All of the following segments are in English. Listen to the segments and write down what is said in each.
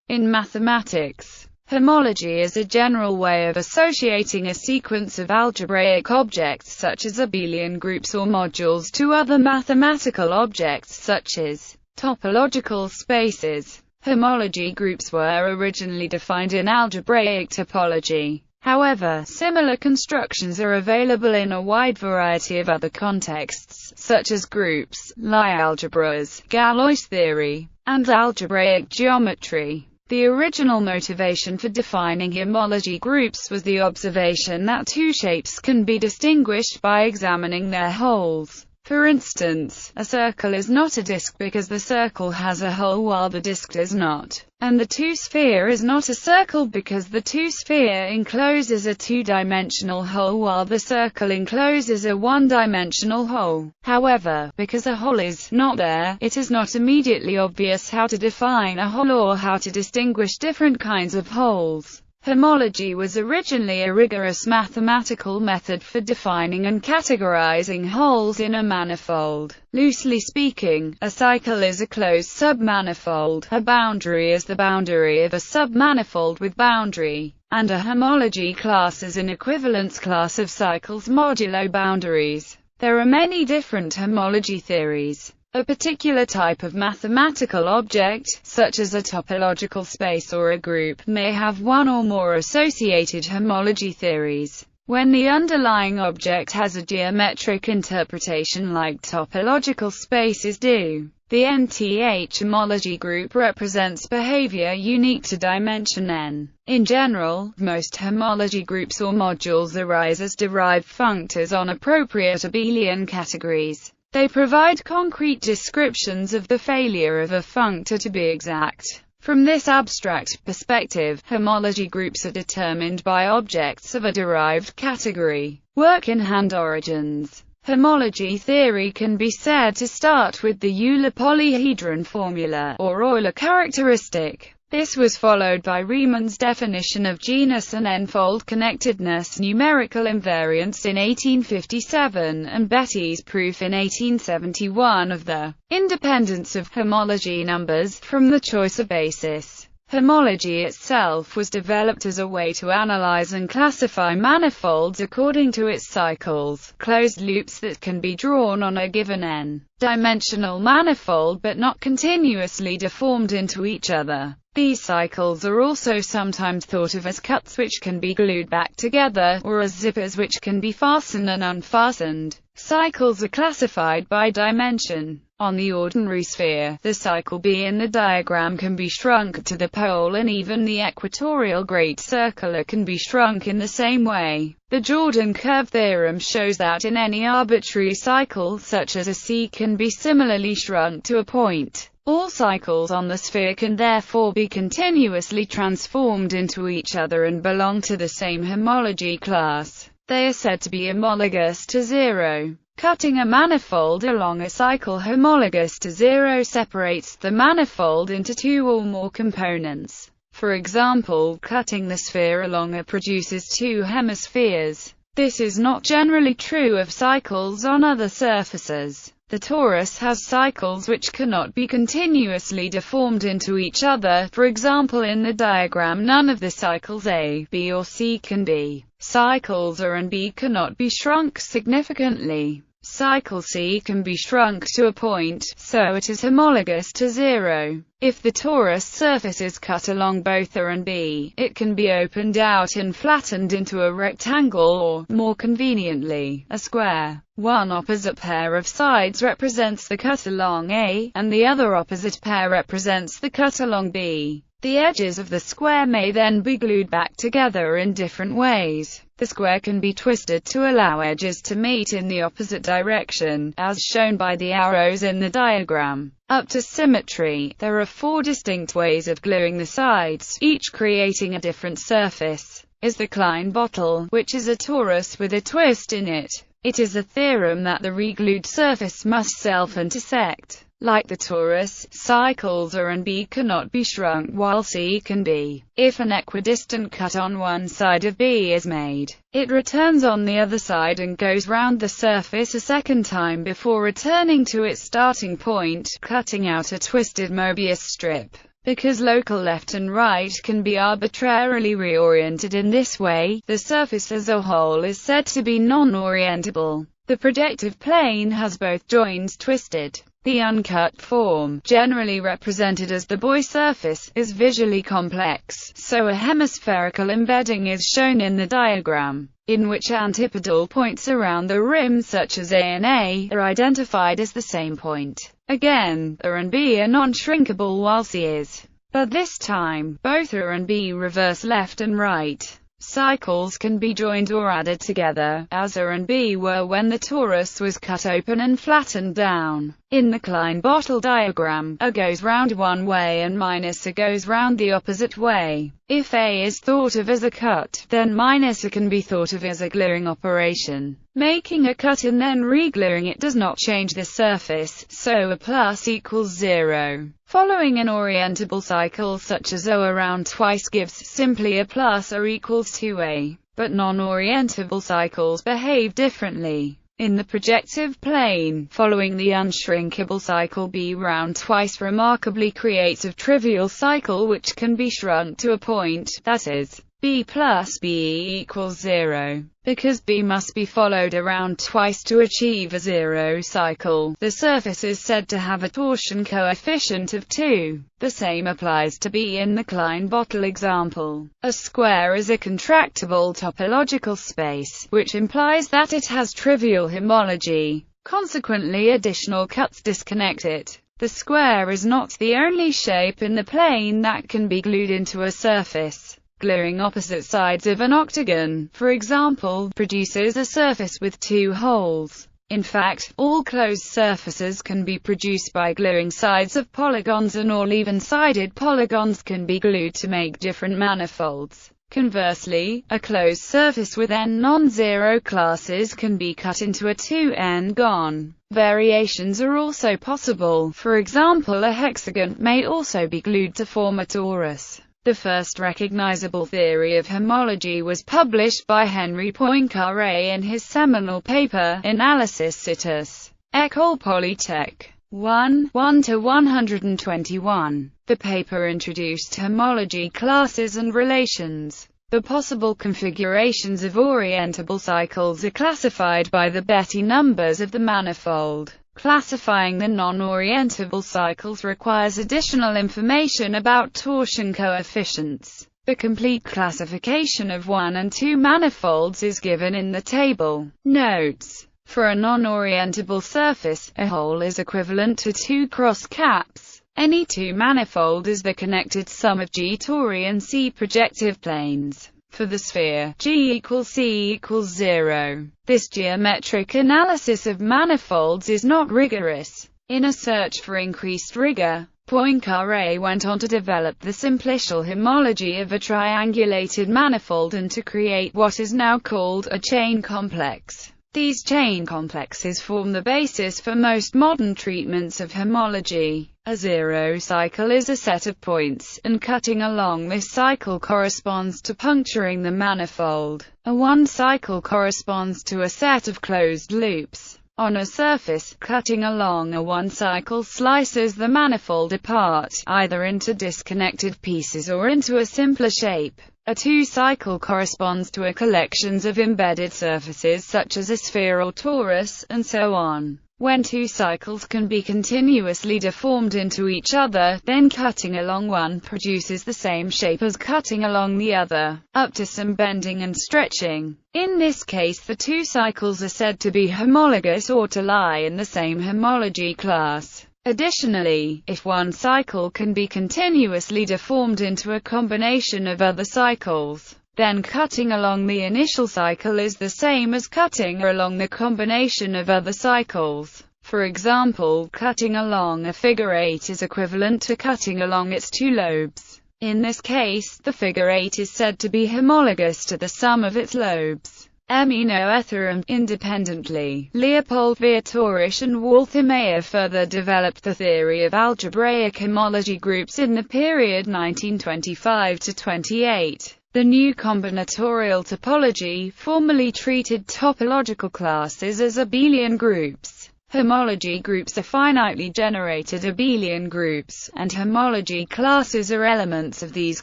In mathematics, homology is a general way of associating a sequence of algebraic objects such as abelian groups or modules to other mathematical objects such as topological spaces. Homology groups were originally defined in algebraic topology. However, similar constructions are available in a wide variety of other contexts, such as groups, Lie algebras, Galois theory, and algebraic geometry. The original motivation for defining homology groups was the observation that two shapes can be distinguished by examining their holes. For instance, a circle is not a disk because the circle has a hole while the disk does not, and the two-sphere is not a circle because the two-sphere encloses a two-dimensional hole while the circle encloses a one-dimensional hole. However, because a hole is not there, it is not immediately obvious how to define a hole or how to distinguish different kinds of holes. Homology was originally a rigorous mathematical method for defining and categorizing holes in a manifold. Loosely speaking, a cycle is a closed submanifold, a boundary is the boundary of a submanifold with boundary, and a homology class is an equivalence class of cycles modulo boundaries. There are many different homology theories. A particular type of mathematical object, such as a topological space or a group, may have one or more associated homology theories. When the underlying object has a geometric interpretation like topological spaces do, the nth homology group represents behavior unique to dimension n. In general, most homology groups or modules arise as derived functors on appropriate abelian categories. They provide concrete descriptions of the failure of a functor to be exact. From this abstract perspective, homology groups are determined by objects of a derived category. Work-in-hand origins. Homology theory can be said to start with the Euler polyhedron formula, or Euler characteristic. This was followed by Riemann's definition of genus and n-fold connectedness, numerical invariance in 1857, and Betti's proof in 1871 of the independence of homology numbers from the choice of basis. Homology itself was developed as a way to analyze and classify manifolds according to its cycles, closed loops that can be drawn on a given n-dimensional manifold but not continuously deformed into each other. These cycles are also sometimes thought of as cuts which can be glued back together, or as zippers which can be fastened and unfastened. Cycles are classified by dimension. On the ordinary sphere, the cycle B in the diagram can be shrunk to the pole, and even the equatorial great circular can be shrunk in the same way. The Jordan curve theorem shows that in any arbitrary cycle, such as a C, can be similarly shrunk to a point. All cycles on the sphere can therefore be continuously transformed into each other and belong to the same homology class. They are said to be homologous to zero. Cutting a manifold along a cycle homologous to zero separates the manifold into two or more components. For example, cutting the sphere along A produces two hemispheres. This is not generally true of cycles on other surfaces. The torus has cycles which cannot be continuously deformed into each other. For example, in the diagram, none of the cycles A, B or C can be. Cycles A and B cannot be shrunk significantly. Cycle C can be shrunk to a point, so it is homologous to zero. If the torus surface is cut along both A and B, it can be opened out and flattened into a rectangle or, more conveniently, a square. One opposite pair of sides represents the cut along A, and the other opposite pair represents the cut along B. The edges of the square may then be glued back together in different ways. The square can be twisted to allow edges to meet in the opposite direction, as shown by the arrows in the diagram. Up to symmetry, there are four distinct ways of gluing the sides, each creating a different surface. Is the Klein bottle, which is a torus with a twist in it. It is a theorem that the reglued surface must self-intersect. Like the torus, cycles A and B cannot be shrunk while C can be. If an equidistant cut on one side of B is made, it returns on the other side and goes round the surface a second time before returning to its starting point, cutting out a twisted Mobius strip. Because local left and right can be arbitrarily reoriented in this way, the surface as a whole is said to be non-orientable. The projective plane has both joins twisted. The uncut form, generally represented as the buoy surface, is visually complex, so a hemispherical embedding is shown in the diagram, in which antipodal points around the rim such as A and A are identified as the same point. Again, A and B are non-shrinkable while C is. But this time, both A and B reverse left and right. Cycles can be joined or added together, as A and B were when the torus was cut open and flattened down. In the Klein bottle diagram, A goes round one way and minus A goes round the opposite way. If A is thought of as a cut, then minus A can be thought of as a gluing operation. Making a cut and then re-gluing it does not change the surface, so A plus equals 0. Following an orientable cycle such as O around twice gives simply A plus A equals 2A, but non-orientable cycles behave differently. In the projective plane, following the unshrinkable cycle B round twice remarkably creates a trivial cycle which can be shrunk to a point, that is, B plus B equals 0. Because B must be followed around twice to achieve a zero cycle, the surface is said to have a torsion coefficient of 2. The same applies to B in the Klein bottle example. A square is a contractible topological space, which implies that it has trivial homology. Consequently, additional cuts disconnect it. The square is not the only shape in the plane that can be glued into a surface. Gluing opposite sides of an octagon, for example, produces a surface with two holes. In fact, all closed surfaces can be produced by gluing sides of polygons, and all even-sided polygons can be glued to make different manifolds. Conversely, a closed surface with n non-zero classes can be cut into a 2n-gon. Variations are also possible. For example, a hexagon may also be glued to form a torus. The first recognizable theory of homology was published by Henry Poincaré in his seminal paper, Analysis Citus. École Polytech. 1:121. The paper introduced homology classes and relations. The possible configurations of orientable cycles are classified by the Betti numbers of the manifold. Classifying the non-orientable cycles requires additional information about torsion coefficients. The complete classification of 1 and 2 manifolds is given in the table. Notes: for a non-orientable surface, a hole is equivalent to 2 cross-caps. Any 2 manifold is the connected sum of G tori and C projective planes. For the sphere, G equals C equals 0. This geometric analysis of manifolds is not rigorous. In a search for increased rigor, Poincaré went on to develop the simplicial homology of a triangulated manifold and to create what is now called a chain complex. These chain complexes form the basis for most modern treatments of homology. A zero cycle is a set of points, and cutting along this cycle corresponds to puncturing the manifold. A one cycle corresponds to a set of closed loops. On a surface, cutting along a one cycle slices the manifold apart, either into disconnected pieces or into a simpler shape. A two-cycle corresponds to a collection of embedded surfaces such as a sphere or torus, and so on. When two cycles can be continuously deformed into each other, then cutting along one produces the same shape as cutting along the other, up to some bending and stretching. In this case, the two cycles are said to be homologous or to lie in the same homology class. Additionally, if one cycle can be continuously deformed into a combination of other cycles, then cutting along the initial cycle is the same as cutting along the combination of other cycles. For example, cutting along a figure 8 is equivalent to cutting along its two lobes. In this case, the figure 8 is said to be homologous to the sum of its lobes. Emino-Ethereum. Independently, Leopold Viatorish and Walther Mayer further developed the theory of algebraic homology groups in the period 1925 to 28. The new combinatorial topology formerly treated topological classes as abelian groups. Homology groups are finitely generated abelian groups, and homology classes are elements of these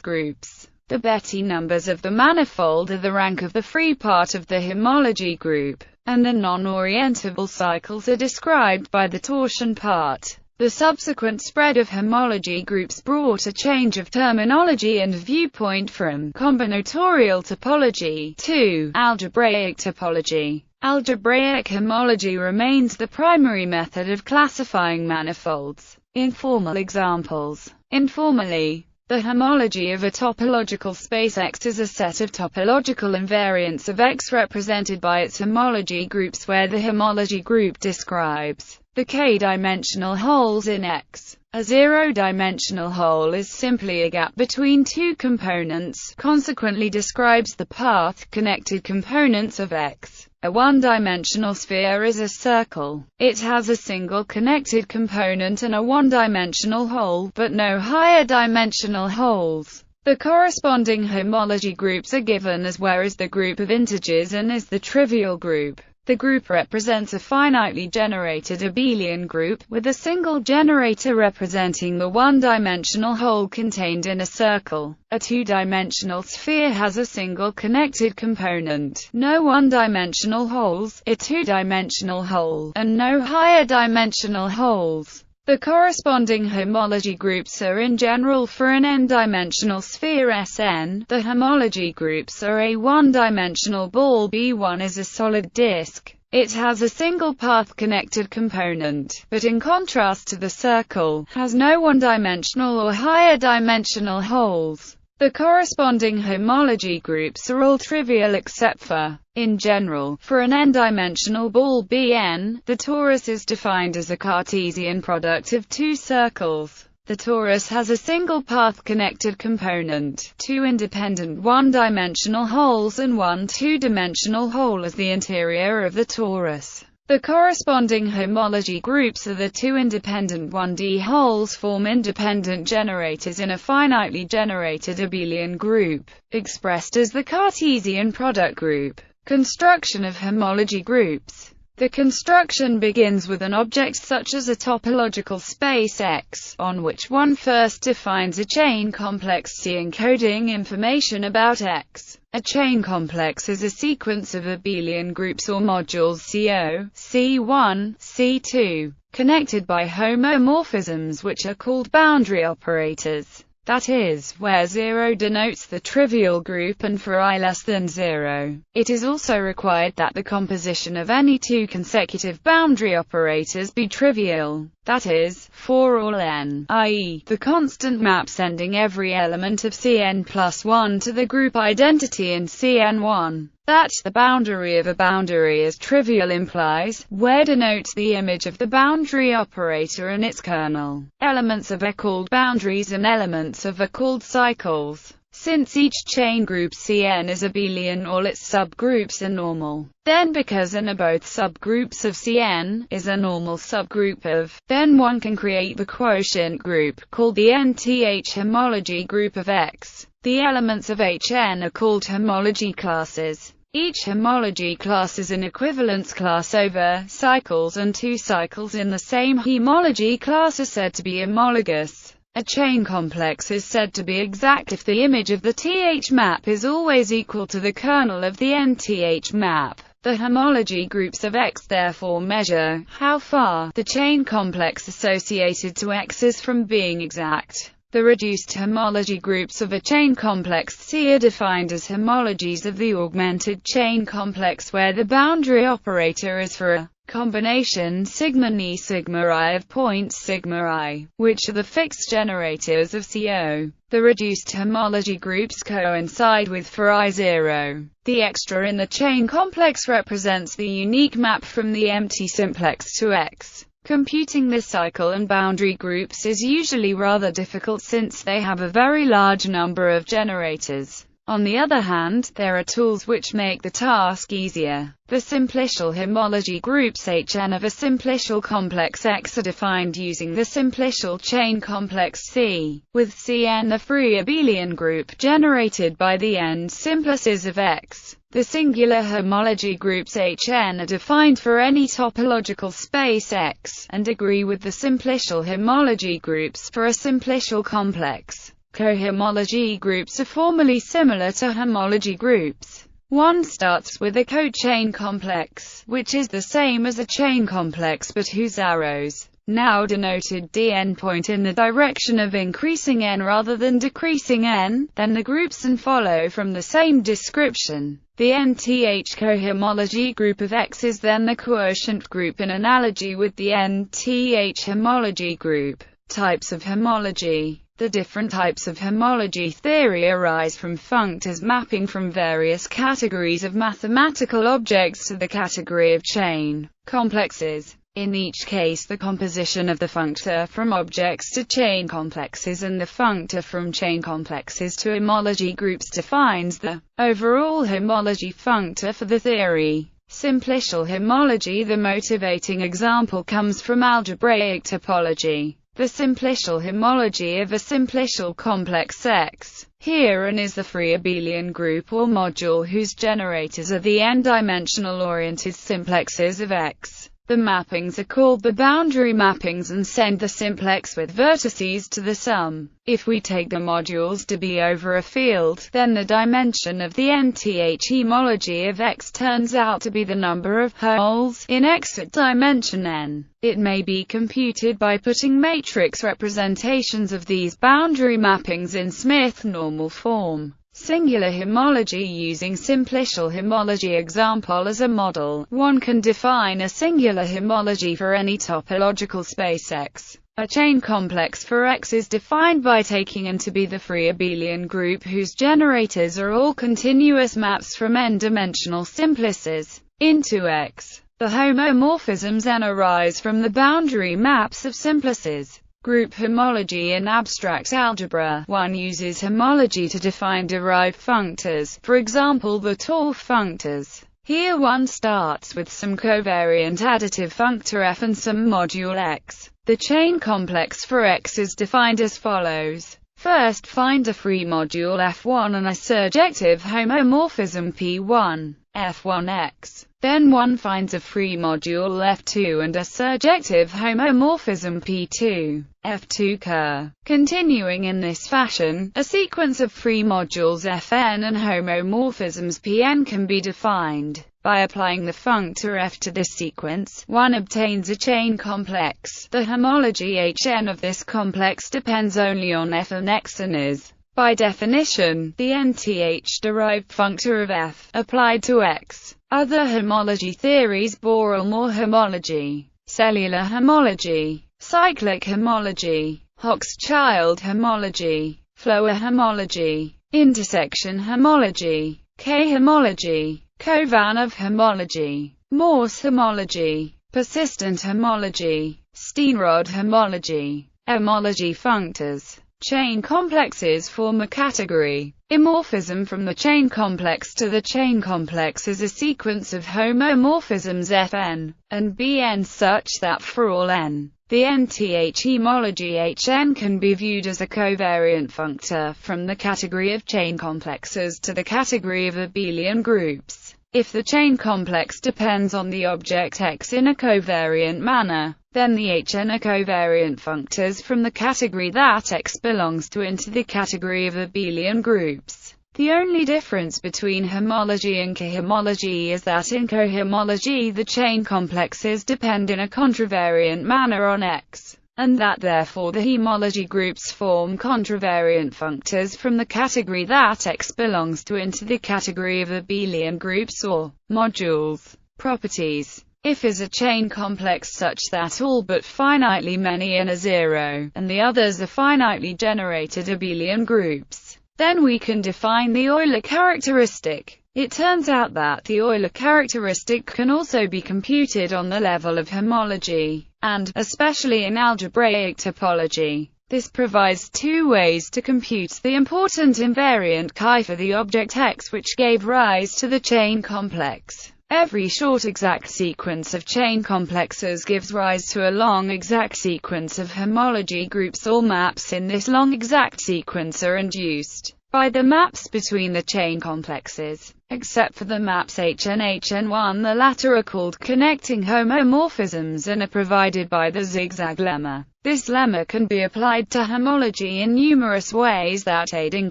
groups. The Betti numbers of the manifold are the rank of the free part of the homology group, and the non-orientable cycles are described by the torsion part. The subsequent spread of homology groups brought a change of terminology and viewpoint from combinatorial topology to algebraic topology. Algebraic homology remains the primary method of classifying manifolds. Informal examples. Informally, the homology of a topological space X is a set of topological invariants of X represented by its homology groups, where the homology group describes the k-dimensional holes in X. A zero-dimensional hole is simply a gap between two components, consequently describes the path-connected components of X. A one-dimensional sphere is a circle. It has a single connected component and a one-dimensional hole, but no higher dimensional holes. The corresponding homology groups are given as where is the group of integers and is the trivial group. The group represents a finitely generated abelian group, with a single generator representing the one-dimensional hole contained in a circle. A two-dimensional sphere has a single connected component, no one-dimensional holes, a two-dimensional hole, and no higher dimensional holes. The corresponding homology groups are in general for an n-dimensional sphere Sn. The homology groups are a one-dimensional ball B1 is a solid disk. It has a single path-connected component, but in contrast to the circle, has no one-dimensional or higher dimensional holes. The corresponding homology groups are all trivial except for, in general, for an n-dimensional ball Bn, the torus is defined as a Cartesian product of two circles. The torus has a single path-connected component, two independent one-dimensional holes and one two-dimensional hole as the interior of the torus. The corresponding homology groups are the two independent 1D holes form independent generators in a finitely generated abelian group, expressed as the Cartesian product group. Construction of homology groups. The construction begins with an object such as a topological space X, on which one first defines a chain complex C encoding information about X. A chain complex is a sequence of abelian groups or modules CO, C1, C2, connected by homomorphisms which are called boundary operators. That is, where 0 denotes the trivial group and for I less than 0. It is also required that the composition of any two consecutive boundary operators be trivial. That is, for all n, i.e., the constant map sending every element of Cn plus 1 to the group identity in Cn1. That the boundary of a boundary is trivial implies, where denotes the image of the boundary operator and its kernel. Elements of are called boundaries and elements of are called cycles. Since each chain group Cn is abelian, all its subgroups are normal. Then because n are both subgroups of Cn, is a normal subgroup of, then one can create the quotient group, called the nth homology group of X. The elements of Hn are called homology classes. Each homology class is an equivalence class over cycles, and two cycles in the same homology class are said to be homologous. A chain complex is said to be exact if the image of the Th map is always equal to the kernel of the nth map. The homology groups of X therefore measure how far the chain complex associated to X is from being exact. The reduced homology groups of a chain complex C are defined as homologies of the augmented chain complex where the boundary operator is for a combination sigma ni sigma I of points sigma I, which are the fixed generators of CO. The reduced homology groups coincide with for I0. The extra in the chain complex represents the unique map from the empty simplex to X. Computing this cycle and boundary groups is usually rather difficult since they have a very large number of generators. On the other hand, there are tools which make the task easier. The simplicial homology groups Hn of a simplicial complex X are defined using the simplicial chain complex C, with Cn the free abelian group generated by the n simplices of X. The singular homology groups Hn are defined for any topological space X, and agree with the simplicial homology groups for a simplicial complex. Cohomology groups are formally similar to homology groups. One starts with a cochain complex, which is the same as a chain complex but whose arrows, now denoted dn, point in the direction of increasing n rather than decreasing n, then the groups and follow from the same description. The nth cohomology group of X is then the quotient group in analogy with the nth homology group. Types of homology. The different types of homology theory arise from functors mapping from various categories of mathematical objects to the category of chain complexes. In each case, the composition of the functor from objects to chain complexes and the functor from chain complexes to homology groups defines the overall homology functor for the theory. Simplicial homology. The motivating example comes from algebraic topology. The simplicial homology of a simplicial complex X. Here N is the free abelian group or module whose generators are the n-dimensional oriented simplexes of X. The mappings are called the boundary mappings and send the simplex with vertices to the sum. If we take the modules to be over a field, then the dimension of the nth homology of X turns out to be the number of holes in X at dimension n. It may be computed by putting matrix representations of these boundary mappings in Smith normal form. Singular homology. Using simplicial homology example as a model, one can define a singular homology for any topological space X. A chain complex for X is defined by taking N to be the free abelian group whose generators are all continuous maps from n-dimensional simplices into X. The homomorphisms N arise from the boundary maps of simplices. Group homology. In abstract algebra, one uses homology to define derived functors, for example the Tor functors. Here one starts with some covariant additive functor f and some module x. The chain complex for X is defined as follows. First find a free module f1 and a surjective homomorphism p1, f1x. Then one finds a free module f2 and a surjective homomorphism p2, f2 cur. Continuing in this fashion, a sequence of free modules fn and homomorphisms pn can be defined. By applying the functor f to this sequence, one obtains a chain complex. The homology Hn of this complex depends only on f and x and is, by definition, the nth derived functor of f, applied to x. Other homology theories: Borel-Moore homology, cellular homology, cyclic homology, Hochschild homology, Floer homology, intersection homology, K-homology, Kovanov homology, Morse homology, persistent homology, Steenrod homology. Homology functors. Chain complexes form a category. Imorphism. From the chain complex to the chain complex is a sequence of homomorphisms fn and bn such that for all n, the nth homology Hn can be viewed as a covariant functor from the category of chain complexes to the category of abelian groups. If the chain complex depends on the object X in a covariant manner, then the Hn are covariant functors from the category that X belongs to into the category of abelian groups. The only difference between homology and cohomology is that in cohomology the chain complexes depend in a contravariant manner on X, and that therefore the homology groups form contravariant functors from the category that X belongs to into the category of abelian groups or modules. Properties. If is a chain complex such that all but finitely many n are zero, and the others are finitely generated abelian groups, then we can define the Euler characteristic. It turns out that the Euler characteristic can also be computed on the level of homology, and, especially in algebraic topology, this provides two ways to compute the important invariant chi for the object X which gave rise to the chain complex. Every short exact sequence of chain complexes gives rise to a long exact sequence of homology groups. All maps in this long exact sequence are induced. by the maps between the chain complexes. Except for the maps Hn Hn1, the latter are called connecting homomorphisms and are provided by the zigzag lemma. This lemma can be applied to homology in numerous ways that aid in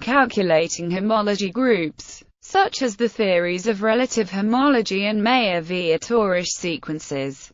calculating homology groups, such as the theories of relative homology and Meyer-Vietorische sequences.